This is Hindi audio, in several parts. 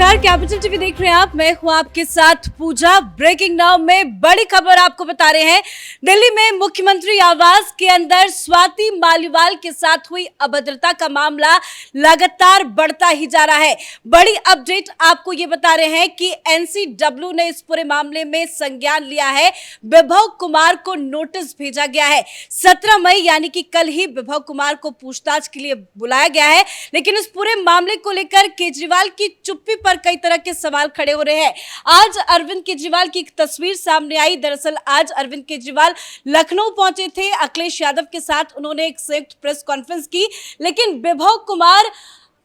नमस्कार, कैपिटल टीवी देख रहे हैं आप। मैं हूं आपके साथ पूजा। ब्रेकिंग नाउ में बड़ी खबर आपको बता रहे हैं। दिल्ली में मुख्यमंत्री आवास के अंदर स्वाति मालीवाल के साथ हुई अभद्रता का मामला लगातार बढ़ता ही जा रहा है। बड़ी अपडेट आपको ये बता रहे हैं कि एनसीडब्ल्यू ने इस पूरे मामले में संज्ञान लिया है। विभव कुमार को नोटिस भेजा गया है। 17 मई यानी कि कल ही विभव कुमार को पूछताछ के लिए बुलाया गया है। लेकिन इस पूरे मामले को लेकर केजरीवाल की चुप्पी पर कई तरह के सवाल खड़े हो रहे हैं। आज अरविंद केजरीवाल की एक तस्वीर सामने आई। दरअसल आज अरविंद केजरीवाल लखनऊ पहुंचे थे। अखिलेश यादव के साथ उन्होंने एक संयुक्त प्रेस कॉन्फ्रेंस की, लेकिन विभव कुमार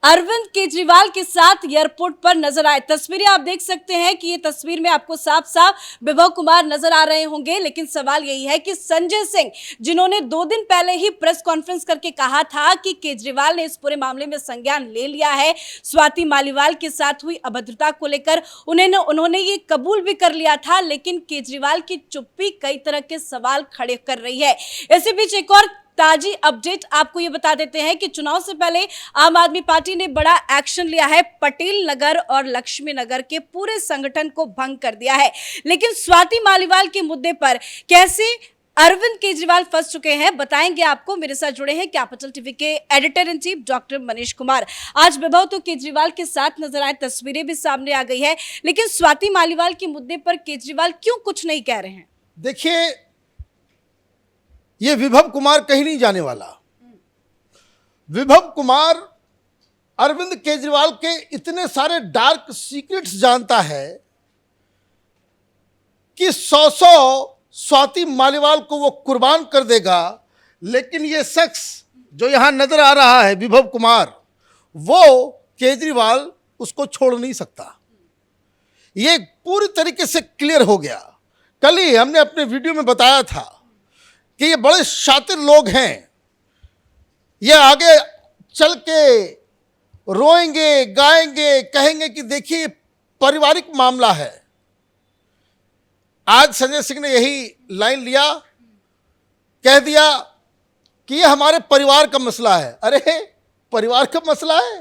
अरविंद केजरीवाल के साथ एयरपोर्ट पर नजर आए। तस्वीरें आप देख सकते हैं कि ये तस्वीर में आपको साफ साफ विभव कुमार नजर आ रहे होंगे। लेकिन सवाल यही है कि संजय सिंह, जिन्होंने 2 दिन पहले ही प्रेस कॉन्फ्रेंस करके कहा था कि केजरीवाल ने इस पूरे मामले में संज्ञान ले लिया है, स्वाति मालीवाल के साथ हुई अभद्रता को लेकर उन्होंने ये कबूल भी कर लिया था, लेकिन केजरीवाल की चुप्पी कई तरह के सवाल खड़े कर रही है। इसी बीच एक और ताजी अपडेट आपको ये बता देते हैं कि चुनाव से पहले आम आदमी पार्टी ने बड़ा एक्शन लिया है। पटेल नगर और लक्ष्मी नगर के पूरे संगठन को भंग कर दिया है। लेकिन स्वाति मालीवाल के मुद्दे पर कैसे अरविंद केजरीवाल फंस चुके हैं, बताएंगे आपको। मेरे साथ जुड़े हैं कैपिटल टीवी के editor in chief doctor Manish Kumar. आज विभव तो केजरीवाल के साथ नजर आए, तस्वीरें भी सामने आ गई है, लेकिन स्वाति मालीवाल के मुद्दे पर केजरीवाल क्यों कुछ नहीं कह रहे हैं? देखिए, ये विभव कुमार कहीं नहीं जाने वाला। विभव कुमार अरविंद केजरीवाल के इतने सारे डार्क सीक्रेट्स जानता है कि 100 स्वाति मालीवाल को वो कुर्बान कर देगा। लेकिन ये शख्स जो यहां नजर आ रहा है, विभव कुमार, वो केजरीवाल उसको छोड़ नहीं सकता। ये पूरी तरीके से क्लियर हो गया। कल ही हमने अपने वीडियो में बताया था कि ये बड़े शातिर लोग हैं। ये आगे चल के रोएंगे, गाएंगे, कहेंगे कि देखिए पारिवारिक मामला है। आज संजय सिंह ने यही लाइन लिया, कह दिया कि ये हमारे परिवार का मसला है। अरे परिवार का मसला है?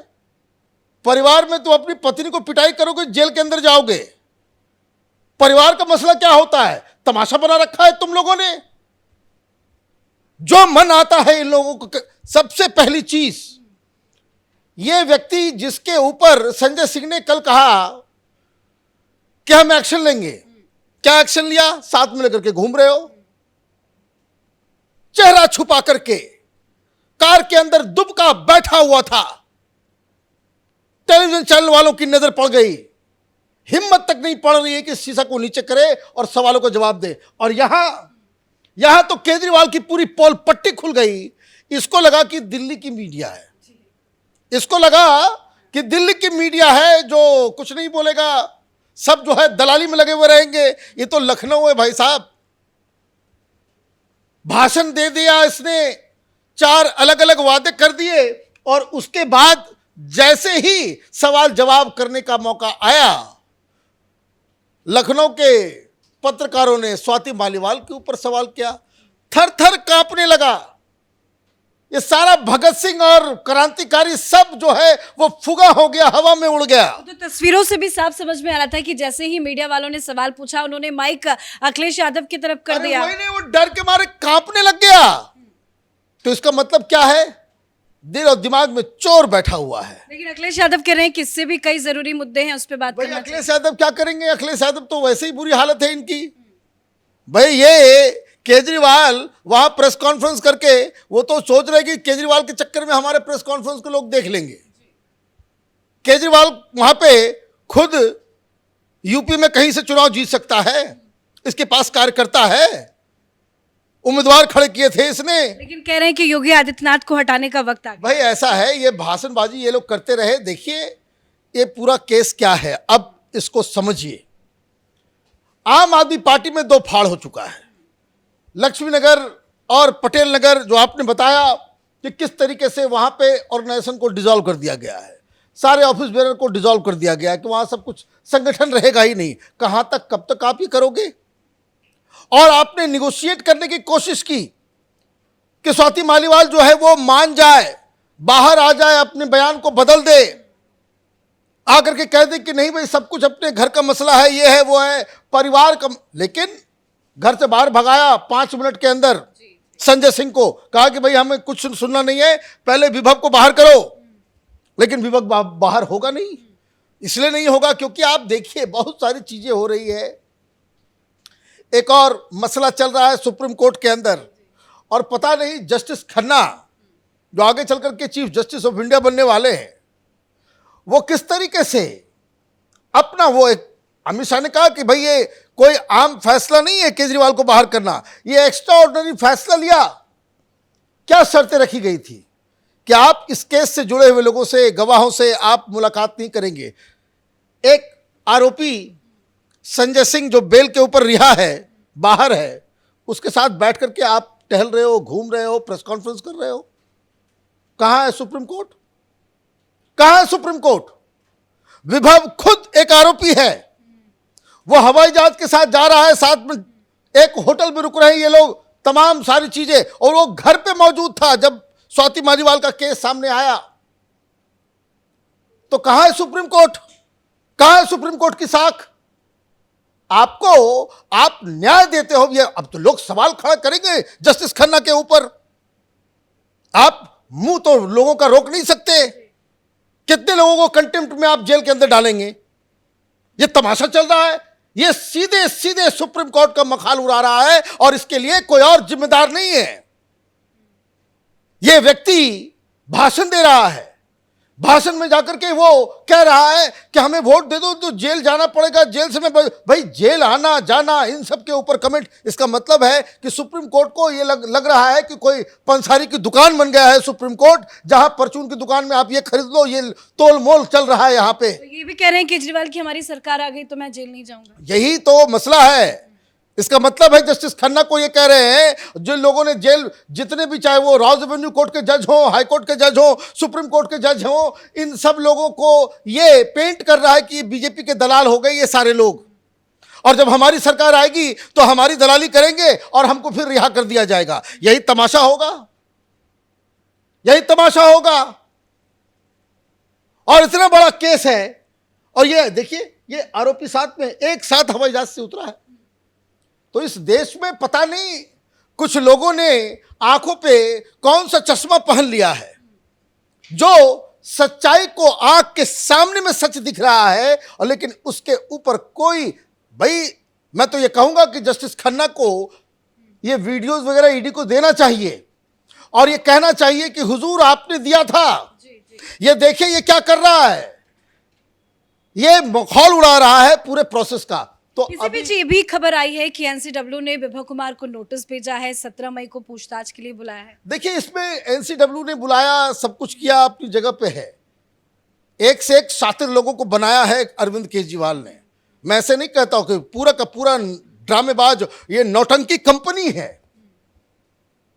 परिवार में तो अपनी पत्नी को पिटाई करोगे, जेल के अंदर जाओगे। परिवार का मसला क्या होता है? तमाशा बना रखा है तुम लोगों ने। जो मन आता है इन लोगों को। सबसे पहली चीज, ये व्यक्ति जिसके ऊपर संजय सिंह ने कल कहा कि हम एक्शन लेंगे, क्या एक्शन लिया? साथ में लेकर के घूम रहे हो, चेहरा छुपा करके कार के अंदर दुबका बैठा हुआ था। टेलीविजन चैनल वालों की नजर पड़ गई। हिम्मत तक नहीं पड़ रही है कि शीशा को नीचे करे और सवालों को जवाब दे। और यहां तो केजरीवाल की पूरी पोल पट्टी खुल गई। इसको लगा कि दिल्ली की मीडिया है, इसको लगा कि दिल्ली की मीडिया है जो कुछ नहीं बोलेगा, सब जो है दलाली में लगे हुए रहेंगे। ये तो लखनऊ है भाई साहब। भाषण दे दिया इसने, 4 अलग अलग वादे कर दिए, और उसके बाद जैसे ही सवाल जवाब करने का मौका आया, लखनऊ के पत्रकारों ने स्वाति मालीवाल के ऊपर सवाल किया। थर थर कांपने लगा। ये सारा भगत सिंह और क्रांतिकारी सब जो है वो फुगा हो गया, हवा में उड़ गया। तो तस्वीरों से भी साफ समझ में आ रहा था कि जैसे ही मीडिया वालों ने सवाल पूछा, उन्होंने माइक अखिलेश यादव की तरफ कर दिया। वो डर के मारे कांपने लग गया। तो इसका मतलब क्या है? दिल और दिमाग में चोर बैठा हुआ है। लेकिन अखिलेश यादव कह रहे हैं कि इससे भी कई जरूरी मुद्दे हैं, उस पर बात करना चाहिए। अखिलेश यादव क्या करेंगे? अखिलेश यादव तो वैसे ही बुरी हालत है इनकी। भाई ये केजरीवाल वहां प्रेस कॉन्फ्रेंस करके वो तो सोच रहे कि केजरीवाल के चक्कर में हमारे प्रेस कॉन्फ्रेंस को लोग देख लेंगे। केजरीवाल वहां पे खुद यूपी में कहीं से चुनाव जीत सकता है। इसके पास कार्यकर्ता है, उम्मीदवार खड़े किए थे इसने। लेकिन कह रहे हैं कि योगी आदित्यनाथ को हटाने का वक्त आ गया। भाई ऐसा है, ये भाषणबाजी ये लोग करते रहे। देखिए ये पूरा केस क्या है, अब इसको समझिए। आम आदमी पार्टी में 2 फाड़ हो चुका है। लक्ष्मी नगर और पटेल नगर, जो आपने बताया कि किस तरीके से वहां पे ऑर्गेनाइजेशन को डिसॉल्व कर दिया गया है, सारे ऑफिस बेरर को डिसॉल्व कर दिया गया है कि वहां सब कुछ संगठन रहेगा ही नहीं। कहां तक, कब तक आप ही करोगे? और आपने निगोशिएट करने की कोशिश की कि स्वाति मालीवाल जो है वो मान जाए, बाहर आ जाए, अपने बयान को बदल दे। आकर के कह दे कि नहीं भाई सब कुछ अपने घर का मसला है, ये है वो है, परिवार का। लेकिन घर से बाहर भगाया 5 मिनट के अंदर संजय सिंह को, कहा कि भाई हमें कुछ सुनना नहीं है, पहले विभव को बाहर करो। लेकिन विभव बाहर होगा नहीं, इसलिए नहीं होगा क्योंकि आप देखिए बहुत सारी चीजें हो रही है। एक और मसला चल रहा है सुप्रीम कोर्ट के अंदर, और पता नहीं जस्टिस खन्ना जो आगे चल करके चीफ जस्टिस ऑफ इंडिया बनने वाले हैं, वो किस तरीके से अपना वो एक, अमित शाह ने कहा कि भाई ये कोई आम फैसला नहीं है केजरीवाल को बाहर करना, ये एक्स्ट्रा ऑर्डिनरी फैसला लिया। क्या शर्तें रखी गई थी कि आप इस केस से जुड़े हुए लोगों से, गवाहों से आप मुलाकात नहीं करेंगे। एक आरोपी संजय सिंह जो बेल के ऊपर रिहा है, बाहर है, उसके साथ बैठ करके आप टहल रहे हो, घूम रहे हो, प्रेस कॉन्फ्रेंस कर रहे हो। कहां है सुप्रीम कोर्ट? कहां है सुप्रीम कोर्ट? विभव खुद एक आरोपी है, वो हवाई जहाज के साथ जा रहा है, साथ में एक होटल में रुक रहे हैं ये लोग, तमाम सारी चीजें, और वो घर पे मौजूद था जब स्वाति मालीवाल का केस सामने आया। तो कहां है सुप्रीम कोर्ट? कहां है सुप्रीम कोर्ट की साख? आपको आप न्याय देते हो, ये अब तो लोग सवाल खड़ा करेंगे जस्टिस खन्ना के ऊपर। आप मुंह तो लोगों का रोक नहीं सकते। कितने लोगों को कंटेम्प्ट में आप जेल के अंदर डालेंगे? ये तमाशा चल रहा है, ये सीधे सीधे सुप्रीम कोर्ट का मखाल उड़ा रहा है, और इसके लिए कोई और जिम्मेदार नहीं है। ये व्यक्ति भाषण दे रहा है, भाषण में जाकर के वो कह रहा है कि हमें वोट दे दो तो जेल जाना पड़ेगा, जेल से मैं, भाई जेल आना जाना इन सब के ऊपर कमेंट। इसका मतलब है कि सुप्रीम कोर्ट को ये लग रहा है कि कोई पंसारी की दुकान बन गया है सुप्रीम कोर्ट, जहां परचून की दुकान में आप ये खरीद लो, ये तोल मोल चल रहा है यहां पे। तो ये भी कह रहे हैं केजरीवाल की हमारी सरकार आ गई तो मैं जेल नहीं जाऊंगा। यही तो मसला है। इसका मतलब है जस्टिस खन्ना को ये कह रहे हैं, जिन लोगों ने जेल, जितने भी, चाहे वो रॉज एवेन्यू कोर्ट के जज हो, हाई कोर्ट के जज हो, सुप्रीम कोर्ट के जज हो, इन सब लोगों को ये पेंट कर रहा है कि बीजेपी के दलाल हो गए ये सारे लोग, और जब हमारी सरकार आएगी तो हमारी दलाली करेंगे और हमको फिर रिहा कर दिया जाएगा। यही तमाशा होगा, यही तमाशा होगा। और इतना बड़ा केस है, और ये देखिए, ये आरोपी साथ में एक साथ हवाई जहाज से उतरा है। तो इस देश में पता नहीं कुछ लोगों ने आंखों पे कौन सा चश्मा पहन लिया है, जो सच्चाई को आंख के सामने में सच दिख रहा है, और लेकिन उसके ऊपर कोई, भाई मैं तो ये कहूंगा कि जस्टिस खन्ना को ये वीडियोस वगैरह ईडी को देना चाहिए, और ये कहना चाहिए कि हुजूर आपने दिया था, ये देखिए ये क्या कर रहा है, ये मखौल उड़ा रहा है पूरे प्रोसेस का। तो इसी बीच ये भी खबर आई है कि एनसीडब्ल्यू ने विभव कुमार को नोटिस भेजा है, 17 मई को पूछताछ के लिए बुलाया है। देखिए, इसमें एनसीडब्ल्यू ने बुलाया, सब कुछ किया, अपनी जगह पे है। एक से एक शातिर लोगों को बनाया है अरविंद केजरीवाल ने। मैं ऐसे नहीं कहता हूं कि पूरा का पूरा ड्रामेबाज, ये नौटंकी कंपनी है।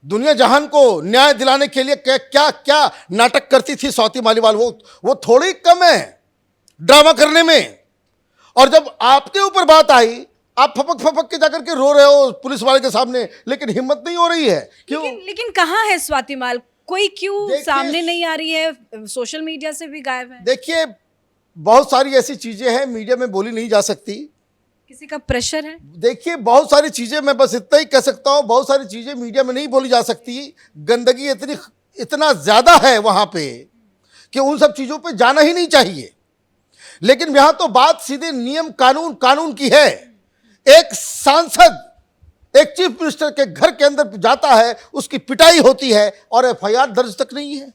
दुनिया जहान को न्याय दिलाने के लिए क्या क्या नाटक करती थी स्वाति मालीवाल, वो थोड़ी कम है ड्रामा करने में। और जब आपके ऊपर बात आई, आप फपक फपक के जाकर के रो रहे हो पुलिस वाले के सामने, लेकिन हिम्मत नहीं हो रही है। क्यों? लेकिन कहाँ है स्वाति माल? कोई क्यों सामने नहीं आ रही है? सोशल मीडिया से भी गायब है। देखिए, बहुत सारी ऐसी चीजें हैं मीडिया में बोली नहीं जा सकती। किसी का प्रेशर है? देखिए, बहुत सारी चीजें, मैं बस इतना ही कह सकता हूं, बहुत सारी चीजें मीडिया में नहीं बोली जा सकती। गंदगी इतना ज्यादा है वहां पे कि उन सब चीजों पे जाना ही नहीं चाहिए। लेकिन यहां तो बात सीधे नियम कानून की है। एक सांसद एक चीफ मिनिस्टर के घर के अंदर जाता है, उसकी पिटाई होती है, और एफआईआर दर्ज तक नहीं है।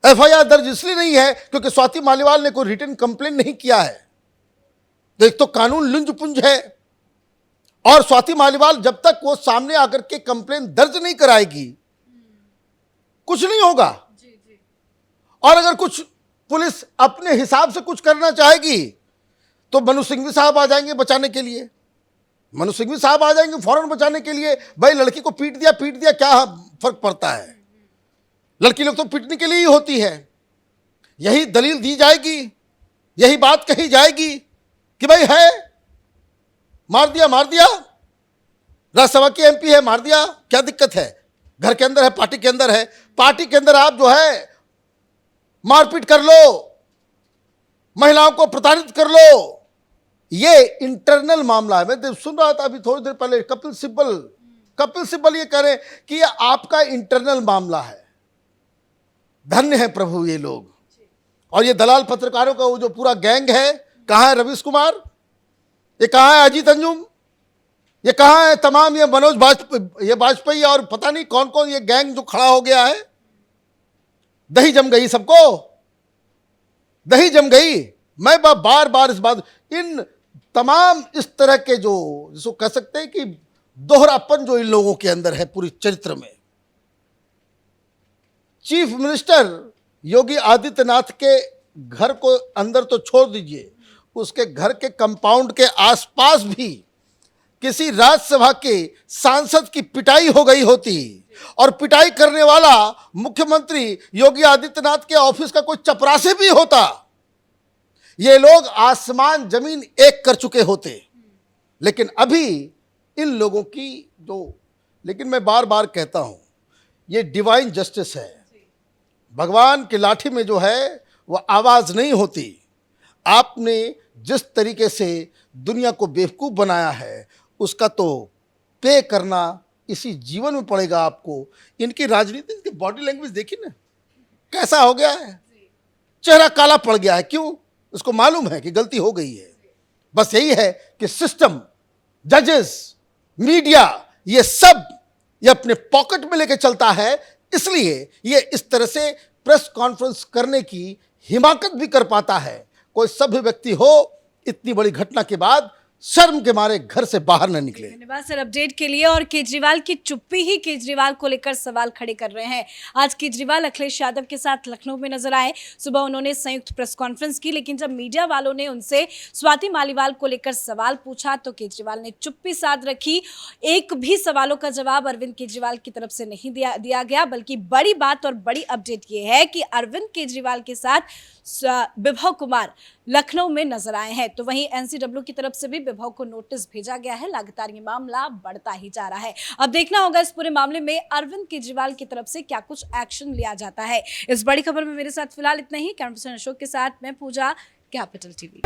एफआईआर दर्ज इसलिए नहीं है क्योंकि स्वाति मालीवाल ने कोई रिटन कंप्लेन नहीं किया है। तो एक तो कानून लुंज पुंज है, और स्वाति मालीवाल जब तक वो सामने आकर के कंप्लेन दर्ज नहीं कराएगी, कुछ नहीं होगा। और अगर कुछ पुलिस अपने हिसाब से कुछ करना चाहेगी तो मनु सिंघवी साहब आ जाएंगे बचाने के लिए। मनु सिंघवी साहब आ जाएंगे फौरन बचाने के लिए। भाई लड़की को पीट दिया, क्या फर्क पड़ता है? लड़की लोग तो पीटने के लिए ही होती है। यही दलील दी जाएगी, यही बात कही जाएगी कि भाई है, मार दिया, राज्यसभा की एमपी है, मार दिया, क्या दिक्कत है? घर के अंदर है, पार्टी के अंदर है, पार्टी के अंदर आप जो है मारपीट कर लो, महिलाओं को प्रताड़ित कर लो। ये इंटरनल मामला है। मैं सुन रहा था अभी थोड़ी देर पहले कपिल सिब्बल ये कह रहे हैं कि ये आपका इंटरनल मामला है। धन्य है प्रभु ये लोग। और ये दलाल पत्रकारों का वो जो पूरा गैंग है, कहाँ है रवीश कुमार, ये कहाँ है अजीत अंजुम, ये कहाँ है तमाम ये मनोज वाजपेयी और पता नहीं कौन कौन ये गैंग जो खड़ा हो गया है। दही जम गई सबको, दही जम गई। मैं बार बार इस बात, इन तमाम इस तरह के जो जिसको कह सकते हैं कि दोहरापन जो इन लोगों के अंदर है पूरी चरित्र में। चीफ मिनिस्टर योगी आदित्यनाथ के घर को अंदर तो छोड़ दीजिए, उसके घर के कंपाउंड के आसपास भी किसी राज्यसभा के सांसद की पिटाई हो गई होती और पिटाई करने वाला मुख्यमंत्री योगी आदित्यनाथ के ऑफिस का कोई चपरासी भी होता, ये लोग आसमान जमीन एक कर चुके होते। लेकिन अभी इन लोगों की लेकिन मैं बार बार कहता हूं, ये डिवाइन जस्टिस है। भगवान की लाठी में जो है वह आवाज नहीं होती। आपने जिस तरीके से दुनिया को बेवकूफ बनाया है उसका तो पे करना इसी जीवन में पड़ेगा आपको। इनकी राजनीति, इनकी बॉडी लैंग्वेज देखिए ना कैसा हो गया है, चेहरा काला पड़ गया है। क्यों? उसको मालूम है कि गलती हो गई है। बस यही है कि सिस्टम, जजेस, मीडिया, ये सब ये अपने पॉकेट में लेके चलता है, इसलिए ये इस तरह से प्रेस कॉन्फ्रेंस करने की हिमाकत भी कर पाता है। कोई सभ्य व्यक्ति हो इतनी बड़ी घटना के बाद शर्म के मारे घर से बाहर न निकले। धन्यवाद सर अपडेट के लिए। और केजरीवाल की चुप्पी ही केजरीवाल को लेकर सवाल खड़े कर रहे हैं। आज केजरीवाल अखिलेश यादव के साथ लखनऊ में नजर आए। सुबह उन्होंने संयुक्त प्रेस कॉन्फ्रेंस की, लेकिन जब मीडिया वालों ने उनसे स्वाति मालीवाल को लेकर सवाल पूछा तो केजरीवाल ने चुप्पी साध रखी। एक भी सवालों का जवाब अरविंद केजरीवाल की तरफ से नहीं दिया गया। बल्कि बड़ी बात और बड़ी अपडेट ये है कि अरविंद केजरीवाल के साथ विभव कुमार लखनऊ में नजर आए हैं। तो वहीं एनसीडब्ल्यू की तरफ से भी विभव को नोटिस भेजा गया है। लगातार ये मामला बढ़ता ही जा रहा है। अब देखना होगा इस पूरे मामले में अरविंद केजरीवाल की तरफ से क्या कुछ एक्शन लिया जाता है। इस बड़ी खबर में मेरे साथ फिलहाल इतना ही। कैमरा पर्सन अशोक के साथ मैं पूजा, कैपिटल टीवी।